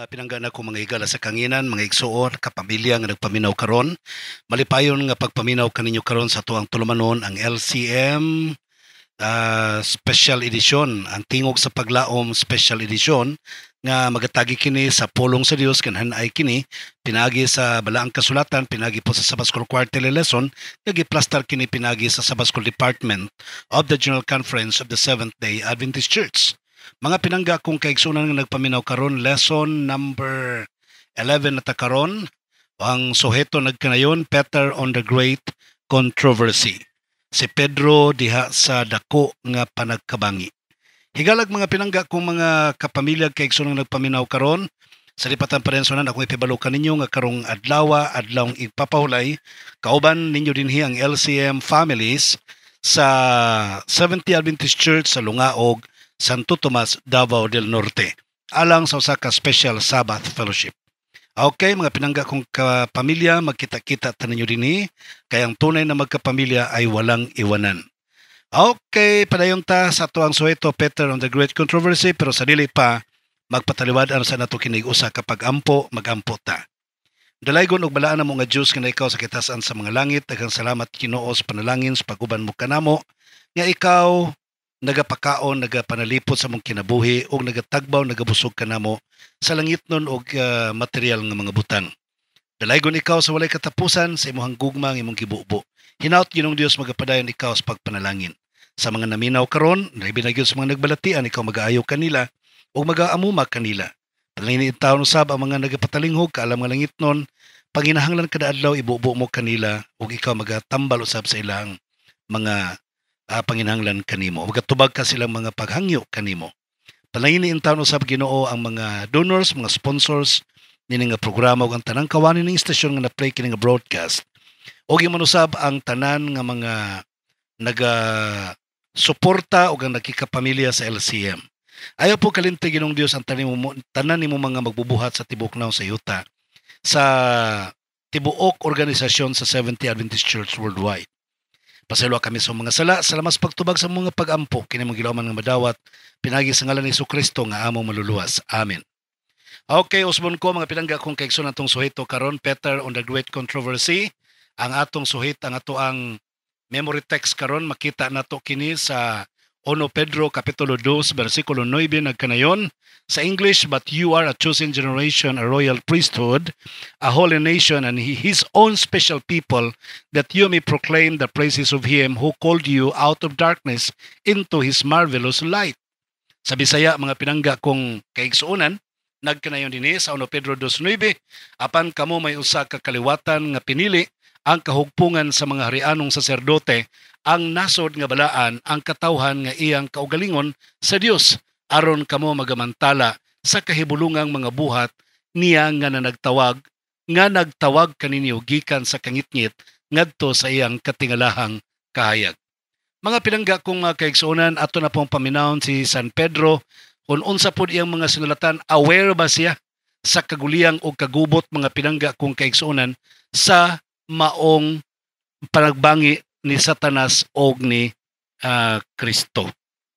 mga pinanggana ko mga higala sa kanginan, mga igsuon, kapamilya nga nagpaminaw karon. Malipayon nga pagpaminaw kaninyo karon sa tuang tulumanon ang LCM Special Edition, ang tingog sa paglaom Special Edition nga magatagi kini sa pulong sa Dios kanhan ay kini pinagi sa balaang kasulatan, pinagi po sa Sabbath School Quarterly Lesson, nga giplastar kini pinagi sa Sabbath School Department of the General Conference of the Seventh-day Adventist Church. Mga pinangga kong kaigsunan nga nagpaminaw karon, lesson number 11 na karon. Ang suheto nagkanayon, Peter on the Great Controversy. Si Pedro diha sa dako nga panagkabangi. Higalag mga pinangga kong mga kapamilya kaigsunan nga nagpaminaw karon, sa lipatan parensonan akong ipibalukan ninyo nga karong adlawng igpapahulay kauban ninyo dinhi ang LCM families sa Seventh-day Adventist Church sa Lungaog, Santo Tomas, Davao del Norte, alang sa usa ka special Sabbath fellowship. Okay, mga pinangga kong kapamilya, magkita-kita taninyo dinhi, kay ang tunay na magkapamilya ay walang iwanan. Okay, padayon ta sa tuang suheto, Peter on the Great Controversy, pero sa dili pa magpataliwad sa nato kinig usa kapag ampo, magampo ta. Dalaygon og balaan mo nga Dios nga ikaw sa kitasan sa mga langit, daghang salamat Ginoo sa panalangin sa paguban mo kanamo, nga ikaw nagapakaon, nagapanalipot sa mong kinabuhi o nagatagbaw, nagabusog kanamo sa langitnon og material nga mga butang. Dalaygon ikaw sa walay katapusan sa imong gugma ang imong gibubo. Hinaut Ginoong Dios magapadayon ikaw sa pagpanalangin. Sa mga naminaw karon, naibinagyo sa mga nagbalatian, ikaw mag-aayo kanila o mag-aamuma kanila. Panalangin taon usab ang mga nagapatalingog kaalam nga langitnon, panginahanglan kada adlaw ibubo mo kanila ug ikaw magatambal usab sa ilang mga panginahanglan kanimo. Magatubag ka silang mga paghangyo kanimo. Panalangin taon usab Ginoo ang mga donors, mga sponsors nini nga programa ug ang tanang kawani ning istasyon nga na-play kini nga broadcast. Og imanusab ang tanan nga mga naga-suporta ug ang nakikapamilya sa LCM. Ayaw po kalimti Ginoong Dios ang tanan nimo mga magbubuhat sa tibok naw sa yuta sa tibuok organisasyon sa Seventh-day Adventist Church Worldwide. Pasaylo kami sa mga sala, salamat pagtubag sa mga pag-ampo kini mga gilaman nga madawat pinagi sa ngalan ni Jesucristo nga among maluluwas. Amen. Okay, usbon ko mga pinangga kong kaigsunan atong suheto karon, Peter on the Great Controversy. Ang atong suhit, ang ato ang memory text karon, makita nato kini sa 1 Pedro kapitulo 2 bersikulo 9 nagkanayon sa English, but you are a chosen generation, a royal priesthood, a holy nation, and his own special people, that you may proclaim the praises of him who called you out of darkness into his marvelous light. Sa Bisaya mga pinangga kong kaigsuonan, nagkanayon dinhi sa 1 Pedro 2:9, apan kamo may usa ka kaliwatan nga pinili, ang kahugpungan sa mga harianong saserdote, ang nasod nga balaan, ang katawhan nga iyang kaugalingon sa Dios, aron kamo magamantala sa kahibulungang mga buhat niya nga nagtawag kaninyo gikan sa kangitngit ngadto sa iyang katingalahang kahayag. Mga pinangga kong mga kaigsuonan, ato na pong paminawon si San Pedro kung unsa pod iyang mga sinulatan, aware ba siya sa kaguliyang o kagubot mga pinangga kong kaigsuonan sa maong panagbangi ni Satanas o ni Kristo,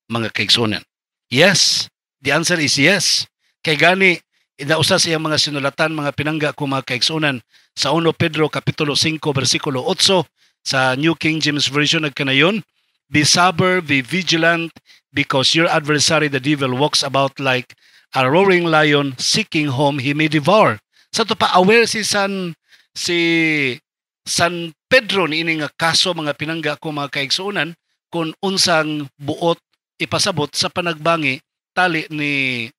mga kaigsuonan? Yes, the answer is yes. Kay gani, inausa siyang mga sinulatan, mga pinangga kung mga kaigsuonan sa 1 Pedro kapitulo 5 bersikulo 8 sa New King James Version nagkanayon, be sober, be vigilant, because your adversary the devil walks about like a roaring lion, seeking whom he may devour. Sa to pa aware si San Pedro ni ini nga kaso, mga pinangga ko mga kaigsuonan, kung unsang buot ipasabot sa panagbangi tali ni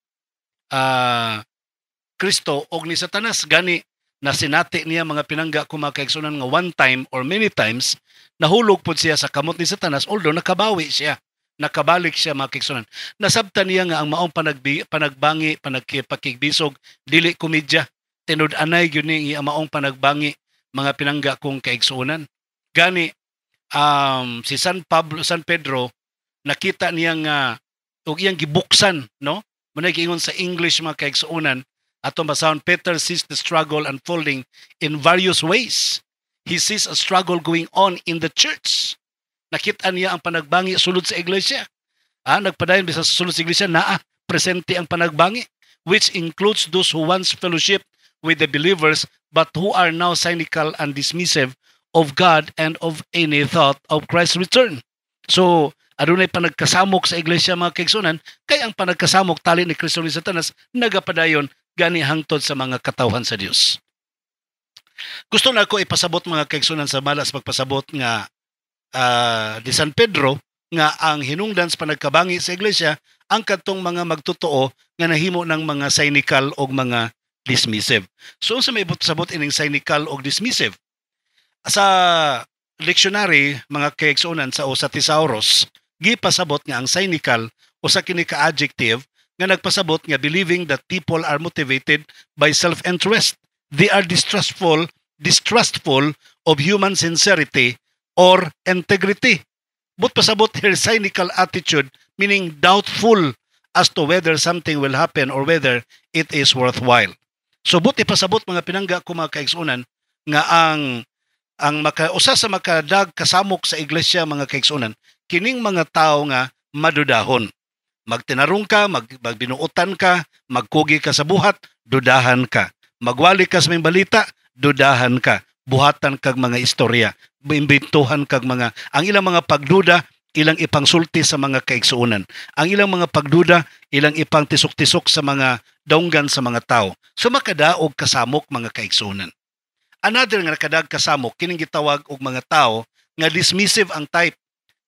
Kristo og ni Satanas. Gani na sinati niya mga pinangga ko mga kaigsuonan nga one time or many times nahulog pod siya sa kamot ni Satanas, although nakabawi siya, nakabalik siya mga kaigsuonan. Nasabtan niya nga ang maong panagbangi, panagpakigbisog dili komedya, tinud-anay gyud ni ang maong panagbangi, mga pinangga kong kaigsuonan. Gani si San Pedro, nakita niya nga og iyang gibuksan, no? Manay giingon sa English mga kaigsuonan, atong basahon, Peter sees the struggle unfolding in various ways. He sees a struggle going on in the church. Nakita niya ang panagbangi sulod sa iglesia. Nagpadayon bisa sa sulod sa iglesia, presente ang panagbangi. which includes those who once fellowship with the believers but who are now cynical and dismissive of God and of any thought of Christ's return. So, adunay panagkasamok sa iglesia mga kaigsunan, kay ang panagkasamok tali ni Kristo ni Satanas nagapadayon gani hangtod sa mga katawhan sa Dios. Gusto na ko ipasabot mga kaigsunan sa malas pagpasabot nga di San Pedro nga ang hinungdan sa panagkabangi sa iglesia ang kadtong mga magtotoo nga nahimo ng mga cynical o mga dismissive. So sa may sabot ining cynical o dismissive sa dictionary mga kaigsunan sa Thesaurus gipasabot nga ang cynical o sa kini ka adjective nga nagpasabot nga believing that people are motivated by self-interest. They are distrustful of human sincerity or integrity. But pasabot her cynical attitude, meaning doubtful as to whether something will happen or whether it is worthwhile. So buti pasabot mga pinangga ko mga kaigsunan nga ang usa sa makadag kasamok sa iglesia mga kaigsunan kining mga tao nga madudahon. Magtinarong ka, magbinuotan ka, magkugi ka sa buhat, dudahan ka. Magwali ka sa may balita, dudahan ka. Buhatan kag mga istorya, imbintuhan kag mga ang ilang mga pagduda ilang ipangsulti sa mga kaigsuonan. Ang ilang mga pagduda ilang ipang tisok-tisok sa mga daunggan sa mga tao. So makadaog kasamok mga kaigsuonan. Another nga nakadag kasamok kining gitawag og mga tao nga dismissive ang type.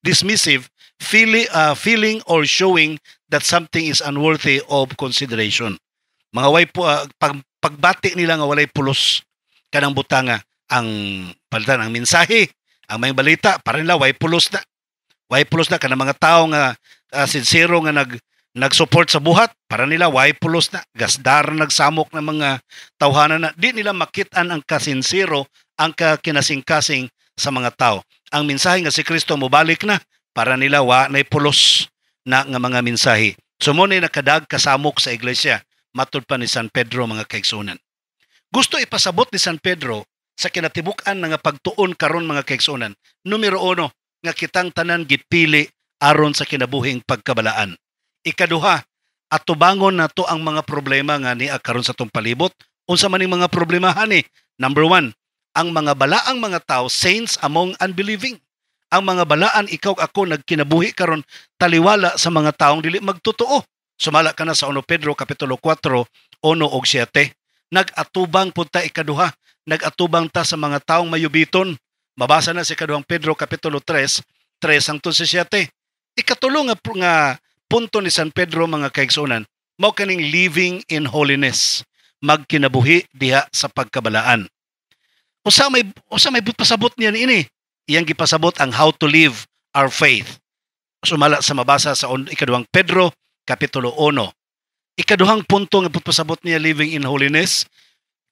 Dismissive feeling or showing that something is unworthy of consideration. Mga way po pagbati nila nga walay pulos kanang butanga ang palitan ang mensahe, ang may balita para nila way pulos na. Way pulos na kanang mga tao nga sincero nga nag-support sa buhat para nila way pulos na. Gasdar nagsamok ng mga tawhanan na di nila makitaan ang kasinsero ang kinasing-kasing sa mga tao. Ang mensahe nga si Kristo mobalik na para nila wa nay pulos na nga mga mensahe. So mo nakadag kasamok sa iglesia matud pa ni San Pedro mga kaigsunan. Gusto ipasabot ni San Pedro sa kinatibuk-an nga pagtuon karon mga kaigsunan. Numero 1 nga kitang tanan gipili aron sa kinabuhing pagkabalaan. Ikaduha, atubangon nato ang mga problema nga ni karon sa tong palibot. Unsa man ning mga problemahan ni? Number 1, ang mga balaang mga tao, saints among unbelieving. Ang mga balaan ikaw ako nagkinabuhi karon taliwala sa mga taong dili magtotoo. Sumala ka na sa 1 Pedro kapitulo 4, 1 og 7. Nag-atubang punta ikaduha, nag-atubang ta sa mga taong mayubiton. Mabasa na si ikaduhang Pedro kapitulo 3, 3 hangtod sa 7. Ikatulo nga punto ni San Pedro mga kaigsunan, mao kaning living in holiness, magkinabuhi diha sa pagkabalaan. Usa may pasabot niya ini. Iyang gipasabot ang how to live our faith. Sumala sa mabasa sa ikaduhang Pedro kapitulo 1. Ikaduhang punto nga pasabot niya living in holiness,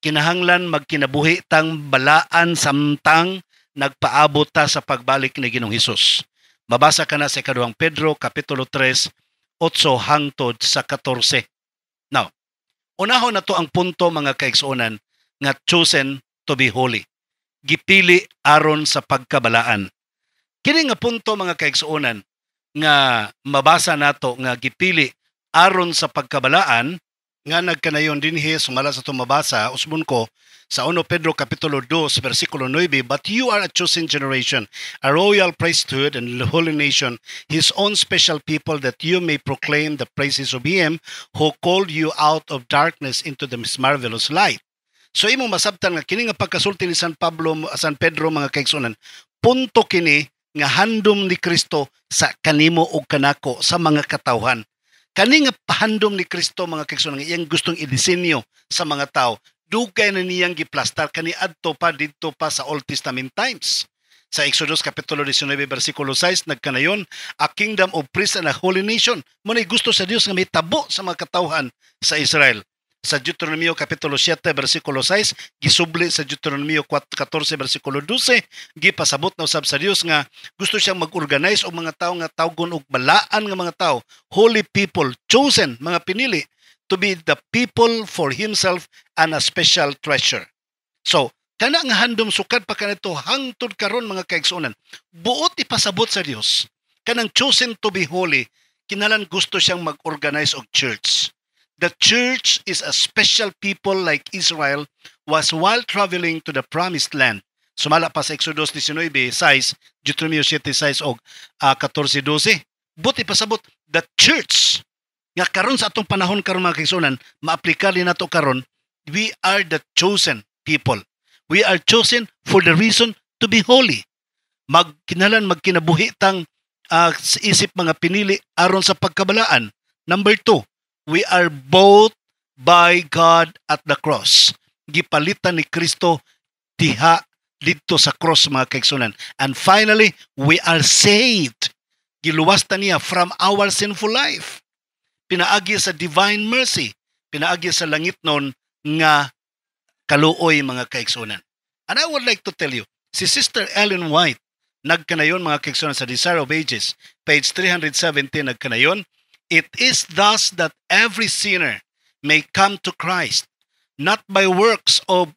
kinahanglan magkinabuhi tang balaan samtang nagpaabot ta sa pagbalik ni Ginoong Hesus. Mabasa ka na sa ikaduhang Pedro kapitulo 3, 8 hangtod sa 14. Now, unahon na to ang punto mga kaigsuonan nga chosen to be holy. Gipili aron sa pagkabalaan. Kini nga punto mga kaigsuonan nga mabasa nato nga gipili aron sa pagkabalaan nga nagkanayon dinhi sumala sa tumabasa usbon ko sa 1 Pedro kapitulo 2 bersikulo 9, but you are a chosen generation, a royal priesthood and holy nation, his own special people, that you may proclaim the praises of him who called you out of darkness into the marvelous light. So imong masabtan nga kini nga pagkasulti ni San Pedro mga kaigsunan, punto kini nga handom ni Kristo sa kanimo ug kanako sa mga katawhan. Kani nga pahandom ni Kristo mga kaigsunan nga iyang gustong idisenyo sa mga tao, dugay na niyang giplastar kani adto pa didto pa sa Old Testament times. Sa Exodus kapitulo 19 bersikulo 6 nagkanayon, a kingdom of priests and a holy nation. Munay gusto sa Dios nga may tabo sa mga katawhan sa Israel. Sa Deuteronomio kapitulo 7 bersikulo 6, gisubli sa Deuteronomio 14 bersikulo 12, gipasabot na usab sa Dios nga gusto siyang mag-organize og mga tao nga tawgon og balaan nga mga tao, holy people, chosen, mga pinili to be the people for himself and a special treasure. So, kana nga handom sukad pa kanito hangtod karon mga kaigsuonan, buot ipasabot sa Dios kanang chosen to be holy, kinalan gusto siyang mag-organize og church. the church is a special people like Israel was while traveling to the promised land. Sumala pa sa Exodus 19:6, Deuteronomy 7:6 o 14:12. Buti pasabot, the church nga karon sa atong panahon karon mga kaigsuonan, maaplikar din nato karon, we are the chosen people. We are chosen for the reason to be holy. Magkinabuhi tang isip mga pinili aron sa pagkabalaan. Number 2, we are bought by God at the cross. Gipalitan ni Kristo diha dito sa cross mga kaigsuonan. And finally, we are saved. Giluwastan niya from our sinful life. Pinaagi sa divine mercy. Pinaagi sa langit nun nga kaluoy mga kaigsuonan. And I would like to tell you, si Sister Ellen White, nagkanayon mga kaigsuonan sa Desire of Ages, page 317 nagkanayon, it is thus that every sinner may come to Christ, not by works of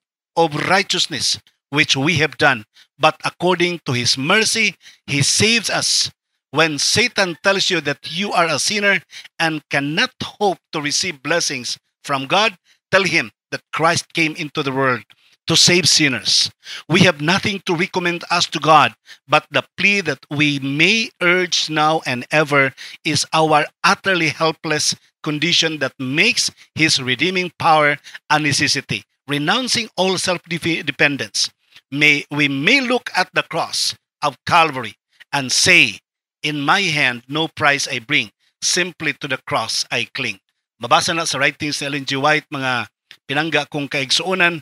righteousness which we have done, but according to His mercy, He saves us. When Satan tells you that you are a sinner and cannot hope to receive blessings from God, tell him that Christ came into the world to save sinners. We have nothing to recommend us to God, but the plea that we may urge now and ever is our utterly helpless condition that makes His redeeming power a necessity. Renouncing all self-dependence, we may look at the cross of Calvary and say, in my hand, no price I bring. Simply to the cross I cling. Mabasa na sa writings ni Ellen G. White, mga pinangga kong kaigsuonan,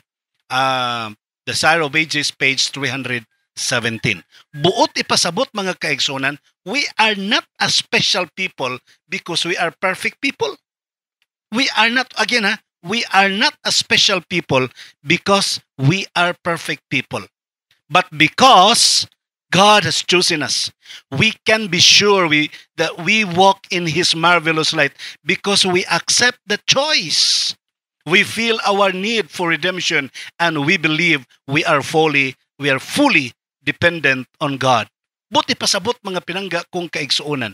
Desire of Ages, page 317. Buot ipasabot mga kaigsuonan, we are not a special people because we are perfect people. We are not, we are not a special people because we are perfect people. But because God has chosen us, we can be sure that we walk in His marvelous light because we accept the choice. We feel our need for redemption and we believe we are fully dependent on God. Buti pasabot mga pinangga kong kaigsuonan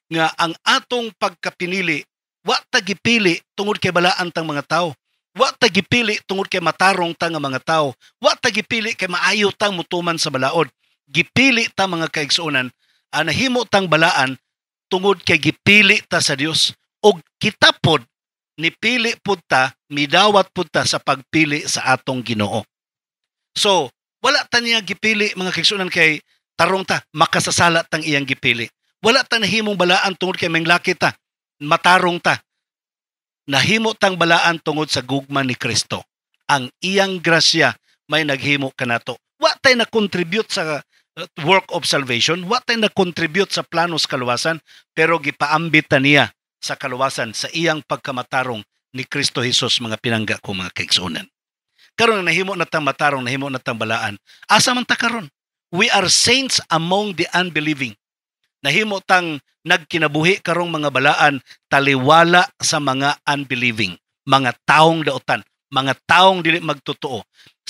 nga ang atong pagkapinili, wa tagipili tungod kay balaan tang mga tao. Wa tagipili tungod kay matarong tang mga tao. Wa tagipili kay maayo tang mutuman sa balaod. Gipili ta mga kaigsuonan, nahimo tang balaan tungod kay gipili ta sa Dios, og kita pod nipili pud ta, midawat pud ta sa pagpili sa atong Ginoo. So wala ta niya gipili mga kaigsuonan kay tarong ta, makasasala tang iyang gipili. Wala ta nahimong balaan tungod kay manglaki ta, matarong ta. Nahimo tang balaan tungod sa gugma ni Kristo. Ang iyang grasya may naghimo kanato. Wa tay na contribute sa work of salvation, wa tay na-contribute sa plano sa kaluwasan, pero gipaambit niya sa kaluwasan sa iyang pagkamatarong ni Kristo Jesus mga pinangga ko mga kaigsuonan. Karon nahimo na tang matarong, nahimo na tang balaan. Asa man ta karon? We are saints among the unbelieving. Nahimo tang nagkinabuhi karong mga balaan taliwala sa mga unbelieving, mga taong daotan, mga taong dili magtotoo.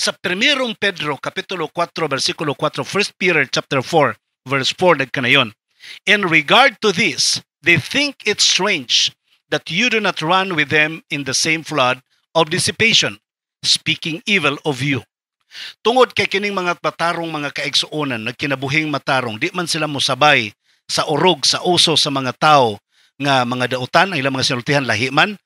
Sa 1 Pedro kapitulo 4 versikulo 4, 1 Peter chapter 4 verse 4 nagkanayon. In regard to this, they think it strange that you do not run with them in the same flood of dissipation, speaking evil of you. Tungod kay kining mga matarong mga kaigsuonan, nagkinabuhing matarong, di man sila mosabay sa urog, sa uso sa mga tao nga mga dautan, ang ilang mga sinultihan lahi man,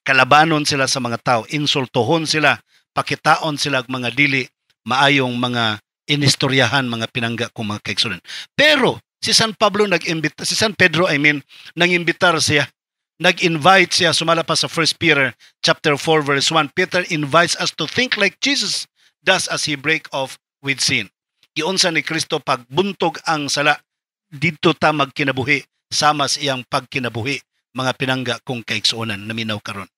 kalabanon sila sa mga tao, insultohon sila, pakitaon sila mga dili maayong mga inistoryahan mga pinangga kong mga kaigsuonan. Pero si San Pedro nangimbitar siya, nag-invite siya, sumala pa sa 1 Peter chapter 4 verse 1. Peter invites us to think like Jesus does as He break off with sin. Giunsa ni Kristo pagbuntog ang sala, dito ta magkinabuhi sama sa iyang pagkinabuhi mga pinangga kong kaigsuonan na minaw karon.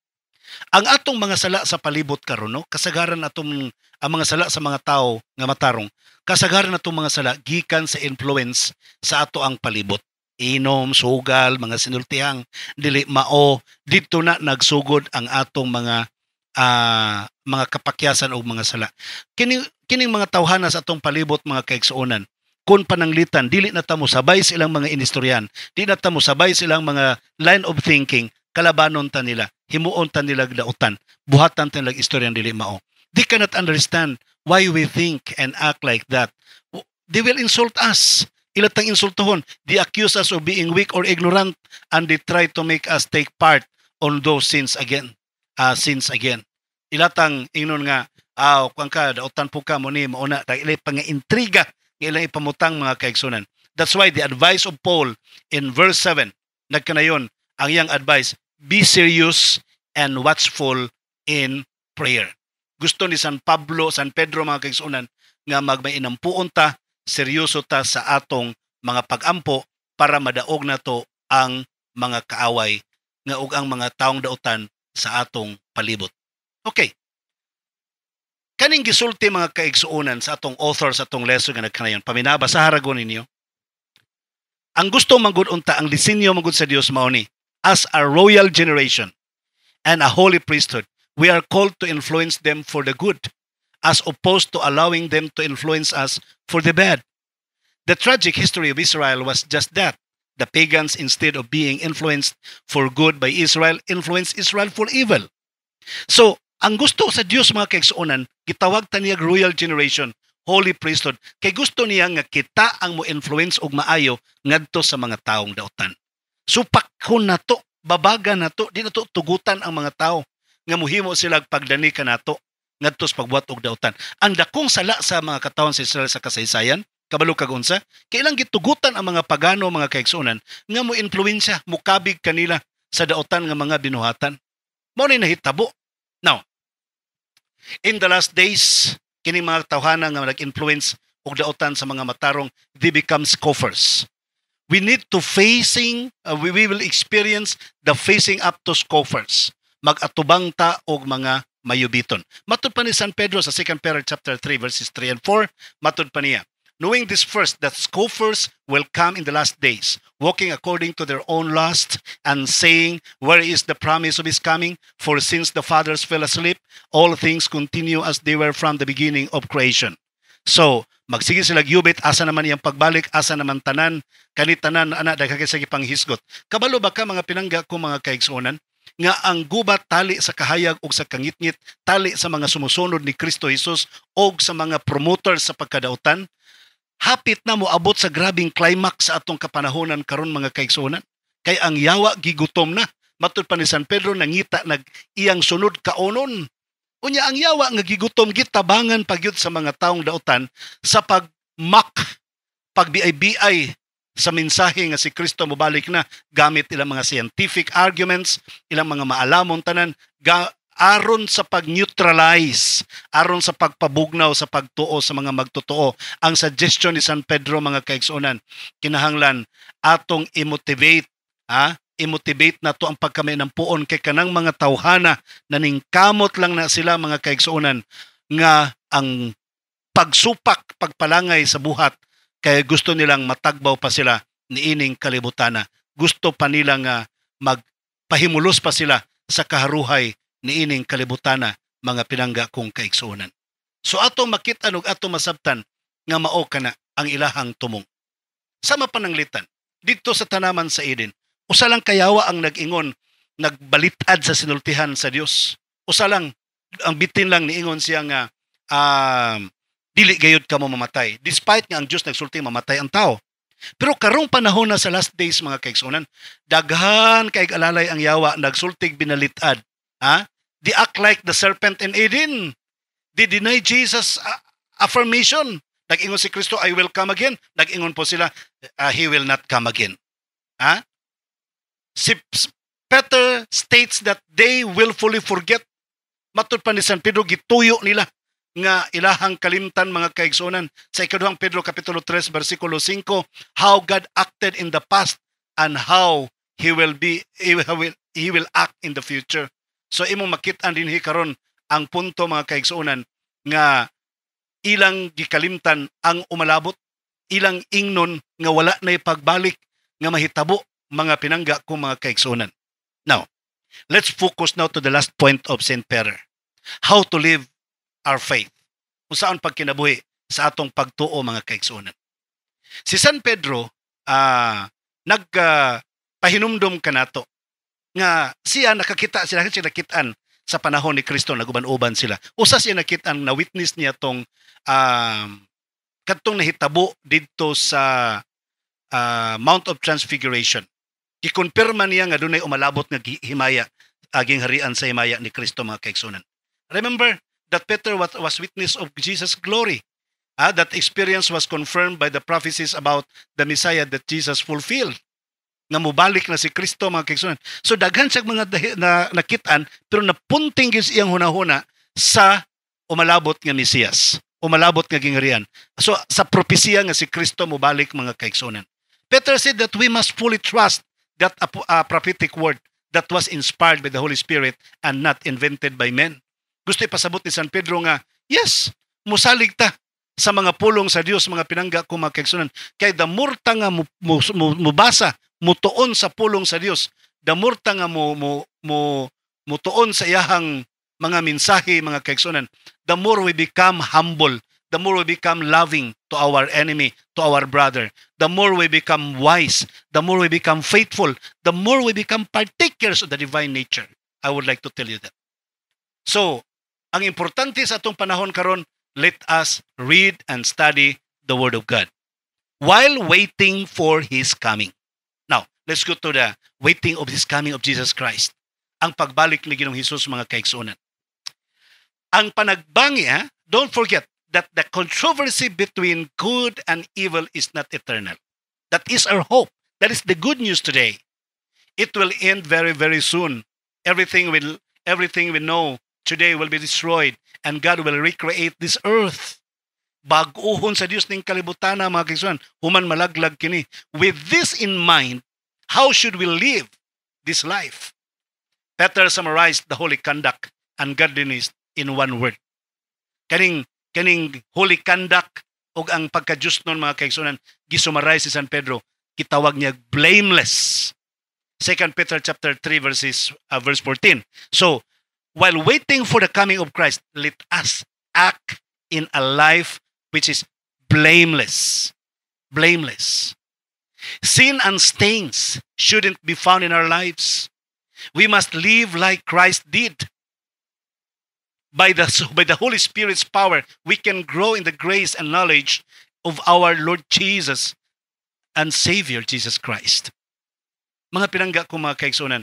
Ang atong mga sala sa palibot karon, no, kasagaran atong ang mga sala sa mga tao nga matarong, kasagaran atong mga sala gikan sa influence sa ato ang palibot. Inom, sugal, mga sinultihang dili mao, dito na nagsugod ang atong mga kapakyasan o mga sala. Kining mga tawhana sa atong palibot mga kaigsuonan, kung pananglitan, dili na ta mo sabay silang mga inistoryan, dili na ta mo sabay silang mga line of thinking, kalabanon ta nila. himuon ta nilag dautan, buhatan ta nilag istorya dili mao. They cannot understand why we think and act like that. They will insult us. Ilatang insultohon. They accuse us of being weak or ignorant, and they try to make us take part on those sins again. Ilatang ingnon nga, kung ka, dautan po ka mo ni, mauna, ilay pang intriga, ilang ipamutang mga kaigsunan. That's why the advice of Paul in verse 7, nagkanayon, ang iyang advice, be serious and watchful in prayer. Gusto ni San Pedro mga kaigsunan, nga magmainampuon ta, seryoso ta sa atong mga pag-ampo para madaog na to ang mga kaaway nga ug ang mga taong dautan sa atong palibot. Okay. Kaning gisulti mga kaigsuonan sa atong author sa atong lesson nga nagkanayon, paminaba sa haragon ninyo. Ang gusto manggod unta, ang disenyo manggod sa Dios mao ni, as a royal generation and a holy priesthood, we are called to influence them for the good, as opposed to allowing them to influence us for the bad. The tragic history of Israel was just that. The pagans, instead of being influenced for good by Israel, influenced Israel for evil. So, ang gusto sa Dios mga kaigsuonan, gitawag ta niya royal generation, holy priesthood, kay gusto niya nga kita ang mo influence og maayo ngadto sa mga taong dautan. Supakhon nato, babaga nato, di nato tugutan ang mga tao nga muhimo sila pagdani kanato ngadto sa pagbuhat og dautan. Ang dakong sala sa mga katawon sa Israel sa kasaysayan, kabalo kag unsa, kailang gitugutan ang mga pagano, mga kaigsuonan nga mo influensya, mukabig kanila sa dautan nga mga binuhatan. Mao ni nahitabo. Now, in the last days, kining mga tawhana nga nag-influence og dautan sa mga matarong, they become scoffers. We need to we will experience the facing up to scoffers. Mag-atubang ta og mga mayubiton. Matud pa ni San Pedro sa 2 Peter chapter 3 verses 3 and 4, matud pa niya, knowing this first, that scoffers will come in the last days, walking according to their own lust, and saying, where is the promise of his coming? For since the fathers fell asleep, all things continue as they were from the beginning of creation. So, magsige sila gyubit, asa naman iyang pagbalik, asa naman tanan, kanitanan, anak, dagkakisagi panghisgot. Kabalo ba ka mga pinangga ko mga kaigsuonan? Nga ang gubat tali sa kahayag o sa kangitngit, tali sa mga sumusunod ni Kristo Jesus o sa mga promoters sa pagkadautan, hapit na mo abot sa grabing climax sa atong kapanahonan karon mga kaigsuonan. Kay ang yawa gigutom na. Matud pa ni San Pedro, nangita iyang sunod kaonon. Unya ang yawa nga gigutom gitabangan pagyud sa mga taong dautan sa pagbiay-biay sa mensahe nga si Kristo mobalik na gamit ilang mga scientific arguments, ilang mga maalamon tanan, aron sa pag-neutralize, aron sa pagpabugnaw sa pagtuo sa mga magtotoo. Ang suggestion ni San Pedro mga kaigsuonan, kinahanglan atong i-motivate na to ang pagkamay ng puon kay kanang mga tawhana na ningkamot lang na sila mga kaigsuonan nga ang pagsupak, pagpalangay sa buhat kay gusto nilang matagbaw pa sila niining kalibutana. Gusto pa nila nga magpahimulos pa sila sa kaharuhay niining kalibutana mga pinangga kong kaigsuonan. So ato makita ug ato masabtan nga mao kana ang ilahang tumong. Sama pananglitan dito sa tanaman sa Eden, usa lang kayawa ang nag-ingon, nagbalitad sa sinultihan sa Dios. Usa lang, ang bitin lang niingon siya nga dili gayud ka mo mamatay. Despite nga ang Dios nagsulti mamatay ang tao. Pero karong panahon na sa last days mga kaigsuonan, daghan kay alalay ang yawa, nagsultig binalitad. They act like the serpent in Eden. They deny Jesus affirmation. Nag-ingon si Kristo, I will come again. Nag-ingon po sila, He will not come again. Si Peter states that they willfully forget. Matud pa ni San Pedro, gituyo nila nga ilahang kalimtan mga kaigsuonan. Sa ikaduhang Pedro kapitulo 3 versikulo 5, how God acted in the past and how He will act in the future. So imong makit-an dinhi karon ang punto mga kaigsuonan nga ilang gikalimtan ang umalabot, ilang ingnon nga wala nay pagbalik nga mahitabo mga pinangga kong mga kaigsuonan. Now, let's focus now to the last point of St. Peter. How to live our faith. Kung saan pagkinabuhi sa atong pagtuo mga kaigsuonan. Si San Pedro, nagpahinumdom kanato nga siya nakakita sila nakitaan sa panahon ni Kristo naguban-uban sila. Usa siya nakitaan na witness niya tong kadtong nahitabo didto sa Mount of Transfiguration. Gikonfirma niya nga dunay umalabot nga himaya aging harian sa himaya ni Kristo mga kaigsunan. Remember that Peter was witness of Jesus' glory. That experience was confirmed by the prophecies about the Messiah that Jesus fulfilled. Nga mubalik na si Kristo mga kaigsunan. So daghan siya mga nakitaan pero napunting gyud iyang hunahuna sa umalabot nga Mesiyas, umalabot nga gingharian. So sa propesya nga si Kristo mubalik mga kaigsunan. Peter said that we must fully trust that prophetic word that was inspired by the Holy Spirit and not invented by men. Gusto ipasabot ni San Pedro nga, yes, musalig ta sa mga pulong sa Dios mga pinangga ko mga kaigsunan. Kay damurta nga mubasa, mutuon sa pulong sa Dios, damurta nga mutuon sa iyahang mga mensahe mga kaigsunan, the more we become humble, the more we become loving to our enemy, to our brother, the more we become wise, the more we become faithful, the more we become partakers of the divine nature. I would like to tell you that. So, ang importante sa atong panahon karon, let us read and study the Word of God while waiting for His coming. Now, let's go to the waiting of His coming of Jesus Christ. Ang pagbalik ni Ginoong Hesus mga kaigsunan. Ang panagbangi, don't forget that the controversy between good and evil is not eternal. That is our hope. That is the good news today. It will end very, very soon. Everything we know today will be destroyed and God will recreate this earth. Bag-uhon sa Dios ning kalibutan mga kaigsunan, human malaglag kini. With this in mind, how should we live this life? Peter summarized the holy conduct and godliness in one word. Kaning holy conduct o ang pagka-Diyos nun mga kaigsunan, gisumarize si San Pedro, kitawag niya blameless. 2 Peter chapter 3 verse 14. So, while waiting for the coming of Christ, let us act in a life which is blameless. Blameless. Sin and stains shouldn't be found in our lives. We must live like Christ did. By the Holy Spirit's power, we can grow in the grace and knowledge of our Lord Jesus and Savior Jesus Christ. Mga pinangga ko mga kaigsunan,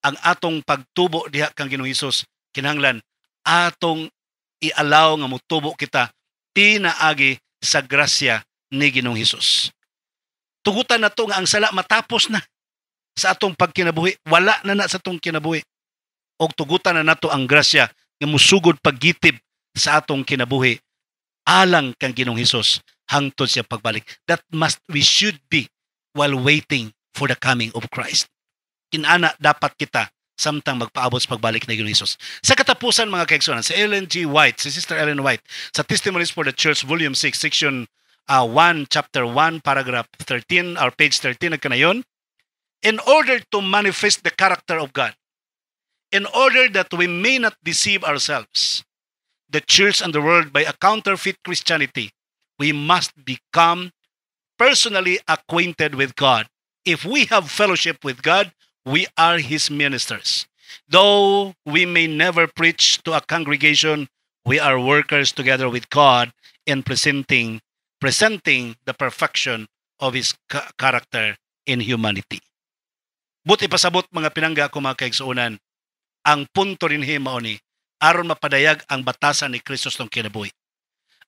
ang atong pagtubo diha kang Ginoong Hesus, kinahanglan atong i-allow nga mutubo kita pinaagi sa grasya ni Ginoong Hesus. Tugutan na to nga ang sala matapos na sa atong pagkinabuhi, wala na sa atong kinabuhi. O tugutan na nato ang grasya nga musugod paggitib sa atong kinabuhi alang kang Ginoong Hesus hangtod siya pagbalik. That we should be while waiting for the coming of Christ. Kinana dapat kita samtang magpaabot sa pagbalik ni Ginoong Hesus. Sa katapusan mga kaigsunan, si Ellen G. White, si Sister Ellen White, sa Testimonies for the Church, Volume 6, Section 1, Chapter 1, Paragraph 13, or page 13, nagkanayon, in order to manifest the character of God, in order that we may not deceive ourselves, the church and the world by a counterfeit Christianity, we must become personally acquainted with God. If we have fellowship with God, we are His ministers. Though we may never preach to a congregation, we are workers together with God in presenting the perfection of His character in humanity. Buti pasabot mga pinangga ko mga kaigsuunan, ang punto rin mao ni aron mapadayag ang batasan ni Kristo sa kinabuhi.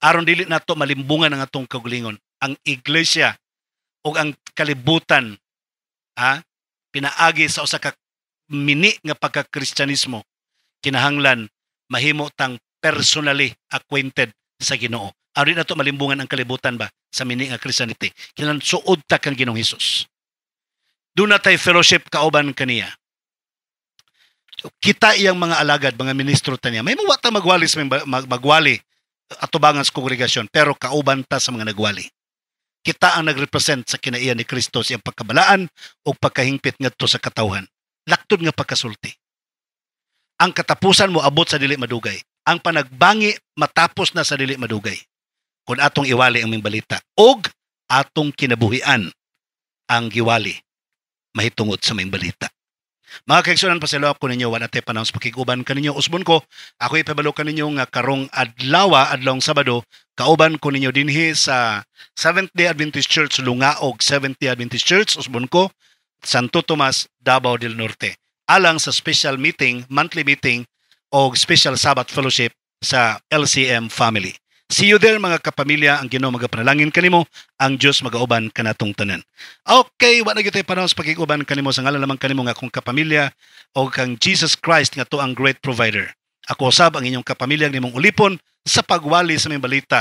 Aron dili nato malimbungan ang atong kaugalingon. Ang iglesia o ang kalibutan pinaagi sa usa ka mini nga pagka-Kristyanismo, kinahanglan mahimo tang personally acquainted sa Ginoo. Aron nato malimbungan ang kalibutan ba sa mini nga Christianity. Kinahanglan suod ta kang Ginoong Hesus. Do na tay fellowship kauban kaniya. Kita iyang mga alagad, mga ministro ta niya. May mga ta magwali atubangan sa kongregasyon, pero kauban ta sa mga nagwali. Kita ang nagrepresent sa kinaiya ni Kristo sa iyang pagkabalaan o pagkahingpit ngadto sa katawhan. Laktod nga pagkasulti. Ang katapusan mo abot sa dili madugay. Ang panagbangi matapos na sa dili madugay. Kung atong iwali ang mimbalita og atong kinabuhian ang giwali mahitungod sa mimbalita. Mga kaigsunan, pasalaw ko ninyo, wala tayo panahon sa pakiguban kaninyo. Usbon ko, ako ipabalo kaninyo nga karong adlawng Sabado, kauban ko ninyo dinhi sa Seventh-day Adventist Church, Lungaog Seventh-day Adventist Church, usbon ko, Santo Tomas, Davao del Norte. Alang sa special meeting, monthly meeting, o special Sabbath fellowship sa LCM family. See you there mga kapamilya, ang Ginoo magapanalangin kanimo, ang Dios magauban kanatong tanan. Okay, wa na gyud tay panahon sa pagiguban kanimo sa ngalan lamang kanimo nga akong kapamilya o kang Jesus Christ nga to ang great provider. Ako usab ang inyong kapamilya nimong ulipon sa pagwali sa mga balita.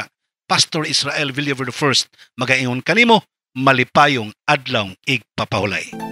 Pastor Israel Villaver I, magaingon kanimo malipayong adlaw igpapahulay.